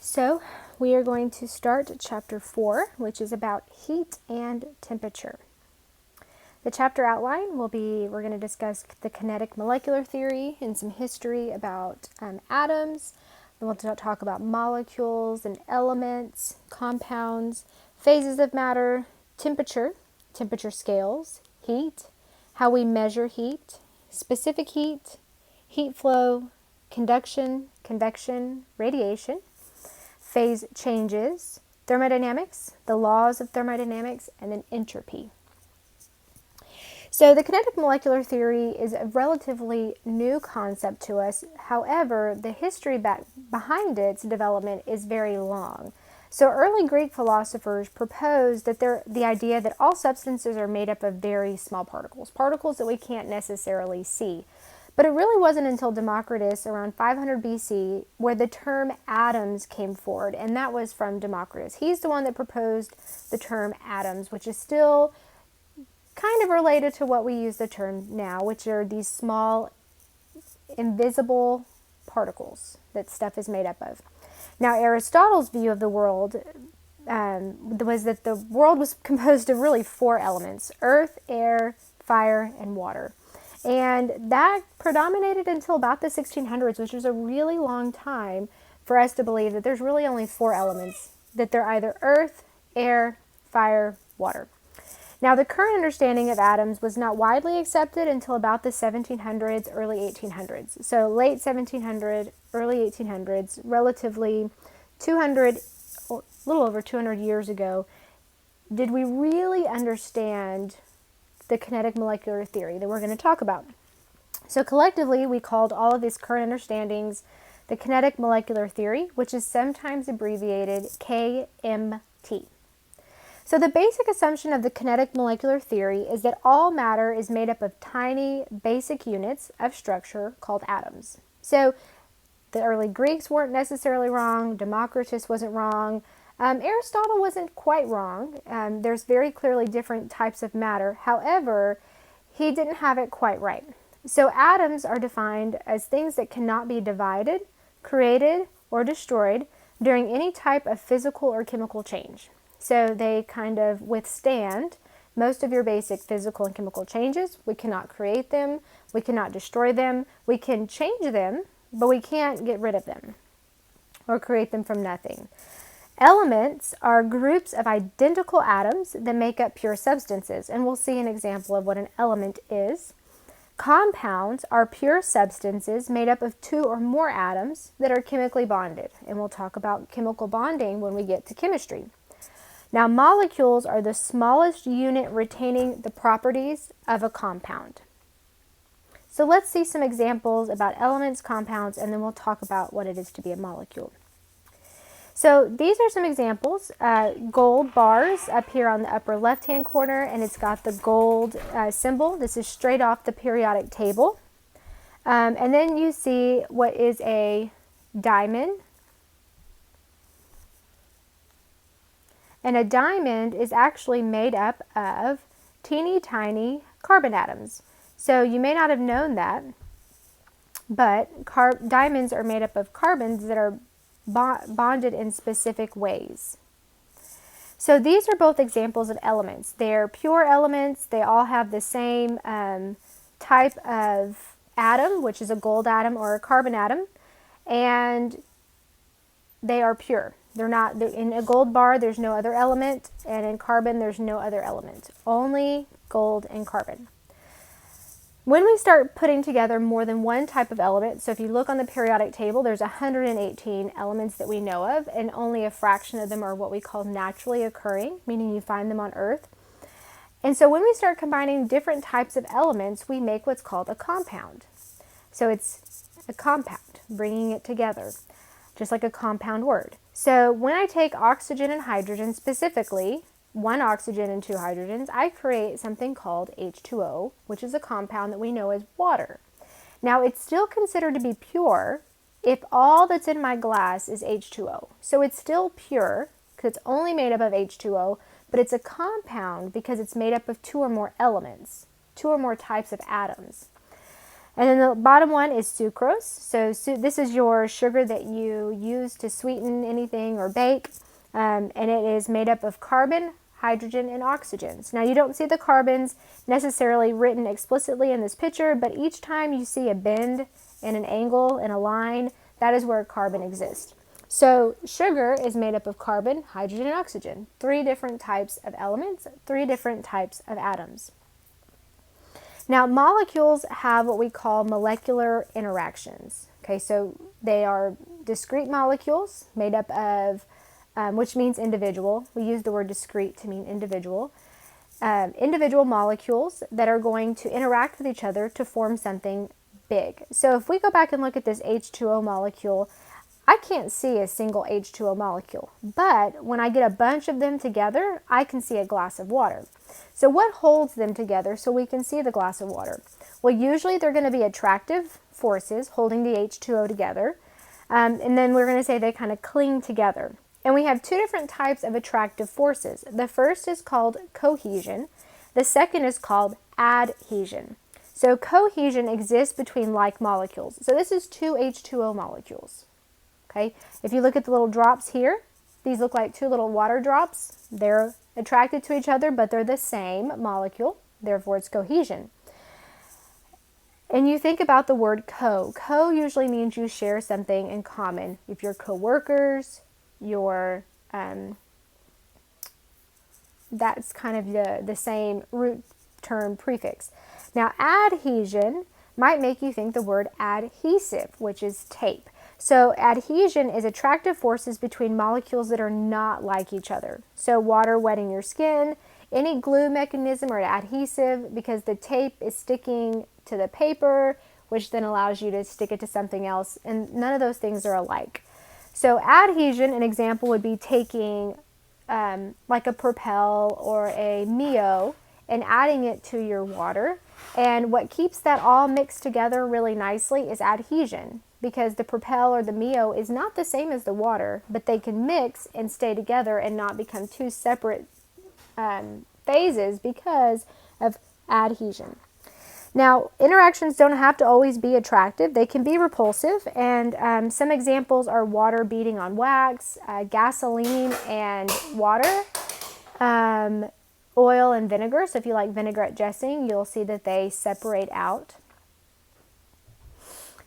So we are going to start chapter 4, which is about heat and temperature. The chapter outline will be, we're going to discuss the kinetic molecular theory and some history about atoms. Then we'll talk about molecules and elements, compounds, phases of matter, temperature scales, heat, how we measure heat, specific heat, heat flow, conduction, convection, radiation, phase changes, thermodynamics, the laws of thermodynamics, and then entropy. So the kinetic molecular theory is a relatively new concept to us. However, the history behind its development is very long. So early Greek philosophers proposed that the idea that all substances are made up of very small particles, particles that we can't necessarily see. But it really wasn't until Democritus around 500 BC where the term atoms came forward, and that was from Democritus. He's the one that proposed the term atoms, which is still kind of related to what we use the term now, which are these small, invisible particles that stuff is made up of. Now, Aristotle's view of the world was that the world was composed of really 4 elements: earth, air, fire, and water. And that predominated until about the 1600s, which was a really long time for us to believe that there's really only 4 elements, that they're either earth, air, fire, water. Now, the current understanding of atoms was not widely accepted until about the 1700s, early 1800s. So late 1700s, early 1800s, relatively 200, or a little over 200 years ago, did we really understand the kinetic molecular theory that we're going to talk about. So collectively, we called all of these current understandings the kinetic molecular theory, which is sometimes abbreviated KMT. So the basic assumption of the kinetic molecular theory is that all matter is made up of tiny basic units of structure called atoms. So the early Greeks weren't necessarily wrong, Democritus wasn't wrong, Aristotle wasn't quite wrong. There's very clearly different types of matter. However, he didn't have it quite right. So atoms are defined as things that cannot be divided, created, or destroyed during any type of physical or chemical change. So they kind of withstand most of your basic physical and chemical changes. We cannot create them. We cannot destroy them. We can change them, but we can't get rid of them or create them from nothing. Elements are groups of identical atoms that make up pure substances, and we'll see an example of what an element is. Compounds are pure substances made up of 2 or more atoms that are chemically bonded, and we'll talk about chemical bonding when we get to chemistry. Now, molecules are the smallest unit retaining the properties of a compound. So let's see some examples about elements, compounds, and then we'll talk about what it is to be a molecule. So these are some examples. Gold bars up here on the upper left-hand corner, and it's got the gold symbol. This is straight off the periodic table. And then you see what is a diamond. And a diamond is actually made up of teeny tiny carbon atoms. So you may not have known that, but diamonds are made up of carbons that are bonded in specific ways. So these are both examples of elements. They're pure elements. They all have the same type of atom, which is a gold atom or a carbon atom, and they are pure. They're not, in a gold bar, there's no other element, and in carbon, there's no other element. Only gold and carbon. When we start putting together more than one type of element, so if you look on the periodic table, there's 118 elements that we know of, and only a fraction of them are what we call naturally occurring, meaning you find them on Earth. And so when we start combining different types of elements, we make what's called a compound. So it's a compound, bringing it together, just like a compound word. So when I take oxygen and hydrogen specifically, 1 oxygen and 2 hydrogens, I create something called H2O, which is a compound that we know as water. Now, it's still considered to be pure if all that's in my glass is H2O. So it's still pure because it's only made up of H2O, but it's a compound because it's made up of 2 or more elements, 2 or more types of atoms. And then the bottom one is sucrose. So this is your sugar that you use to sweeten anything or bake. And it is made up of carbon, hydrogen, and oxygens. Now you don't see the carbons necessarily written explicitly in this picture, but each time you see a bend and an angle and a line, that is where carbon exists. So sugar is made up of carbon, hydrogen, and oxygen. 3 different types of elements, 3 different types of atoms. Now, molecules have what we call molecular interactions. Okay, so they are discrete molecules made up of, which means individual. We use the word discrete to mean individual. Individual molecules that are going to interact with each other to form something big. So if we go back and look at this H2O molecule, I can't see a single H2O molecule, but when I get a bunch of them together, I can see a glass of water. So what holds them together so we can see the glass of water? Well, usually they're going to be attractive forces holding the H2O together, and then we're going to say they kind of cling together. And we have 2 different types of attractive forces. The first is called cohesion. The second is called adhesion. So cohesion exists between like molecules. So this is 2 H2O molecules. Okay, if you look at the little drops here, these look like 2 little water drops. They're attracted to each other, but they're the same molecule. Therefore, it's cohesion. And you think about the word co. Co usually means you share something in common. If you're co-workers, that's kind of the same root term prefix. Now, adhesion might make you think the word adhesive, which is tape. So adhesion is attractive forces between molecules that are not like each other. So water wetting your skin, any glue mechanism or adhesive, because the tape is sticking to the paper, which then allows you to stick it to something else, and none of those things are alike. So adhesion, an example would be taking like a Propel or a Mio and adding it to your water. And what keeps that all mixed together really nicely is adhesion, because the Propel or the Mio is not the same as the water, but they can mix and stay together and not become 2 separate phases because of adhesion. Now, interactions don't have to always be attractive. They can be repulsive, and some examples are water beating on wax, gasoline and water, oil and vinegar. So if you like vinaigrette dressing, you'll see that they separate out.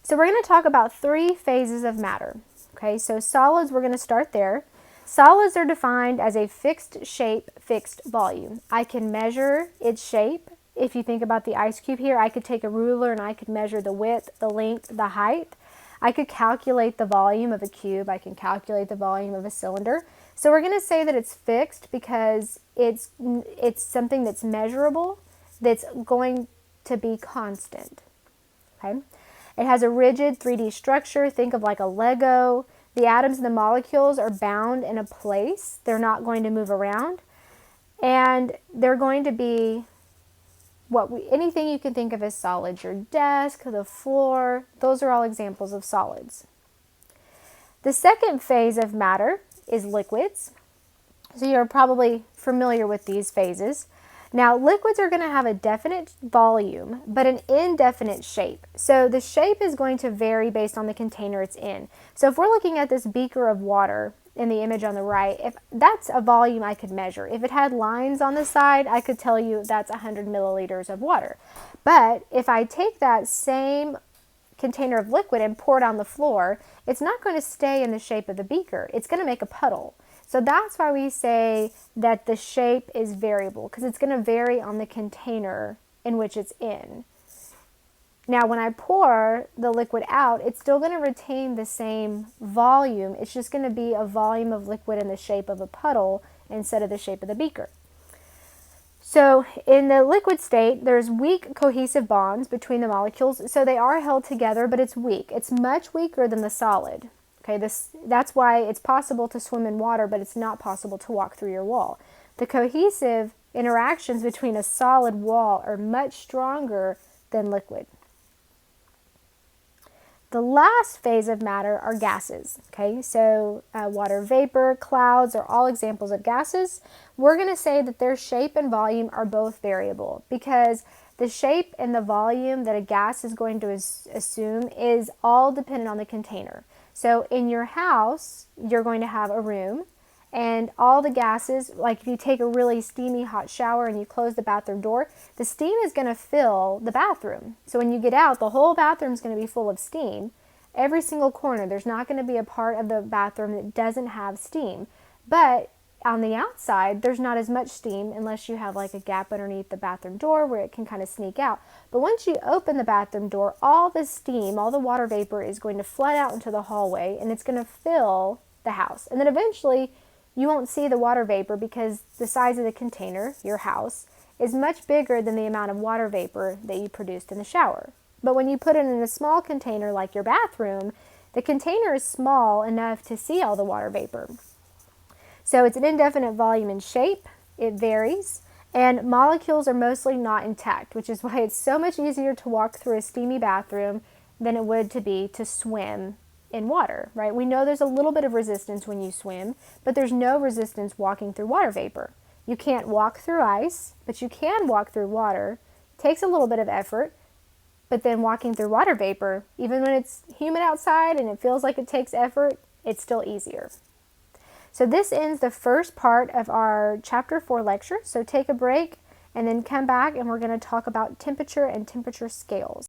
So we're going to talk about 3 phases of matter. Okay, so solids, we're going to start there. Solids are defined as a fixed shape, fixed volume. I can measure its shape. If you think about the ice cube here, I could take a ruler and I could measure the width, the length, the height. I could calculate the volume of a cube. I can calculate the volume of a cylinder. So we're going to say that it's fixed because it's something that's measurable, that's going to be constant. Okay? It has a rigid 3D structure. Think of like a Lego. The atoms and the molecules are bound in a place. They're not going to move around. And they're going to be anything you can think of as solids. Your desk, the floor, those are all examples of solids. The second phase of matter is liquids. So you're probably familiar with these phases. Now, liquids are going to have a definite volume, but an indefinite shape. So the shape is going to vary based on the container it's in. So if we're looking at this beaker of water in the image on the right, if that's a volume I could measure. If it had lines on the side, I could tell you that's 100 milliliters of water. But if I take that same container of liquid and pour it on the floor, it's not going to stay in the shape of the beaker. It's going to make a puddle. So that's why we say that the shape is variable, because it's going to vary on the container in which it's in. Now, when I pour the liquid out, it's still going to retain the same volume. It's just going to be a volume of liquid in the shape of a puddle instead of the shape of the beaker. So in the liquid state, there's weak cohesive bonds between the molecules. So they are held together, but it's weak. It's much weaker than the solid. Okay, that's why it's possible to swim in water, but it's not possible to walk through your wall. The cohesive interactions between a solid wall are much stronger than liquid. The last phase of matter are gases. Okay, so water vapor, clouds are all examples of gases. We're going to say that their shape and volume are both variable because The shape and the volume that a gas is going to assume is all dependent on the container. So in your house, you're going to have a room, and all the gases, like if you take a really steamy hot shower and you close the bathroom door, the steam is going to fill the bathroom. So when you get out, the whole bathroom is going to be full of steam. Every single corner, there's not going to be a part of the bathroom that doesn't have steam. But on the outside, there's not as much steam unless you have like a gap underneath the bathroom door where it can kind of sneak out. But once you open the bathroom door, all the steam, all the water vapor is going to flood out into the hallway, and it's going to fill the house. And then eventually you won't see the water vapor because the size of the container, your house, is much bigger than the amount of water vapor that you produced in the shower. But when you put it in a small container like your bathroom, the container is small enough to see all the water vapor. So it's an indefinite volume in shape, it varies, and molecules are mostly not intact, which is why it's so much easier to walk through a steamy bathroom than it would to be to swim in water, right? We know there's a little bit of resistance when you swim, but there's no resistance walking through water vapor. You can't walk through ice, but you can walk through water. It takes a little bit of effort, but then walking through water vapor, even when it's humid outside and it feels like it takes effort, it's still easier. So this ends the first part of our Chapter 4 lecture. So take a break and then come back, and we're going to talk about temperature and temperature scales.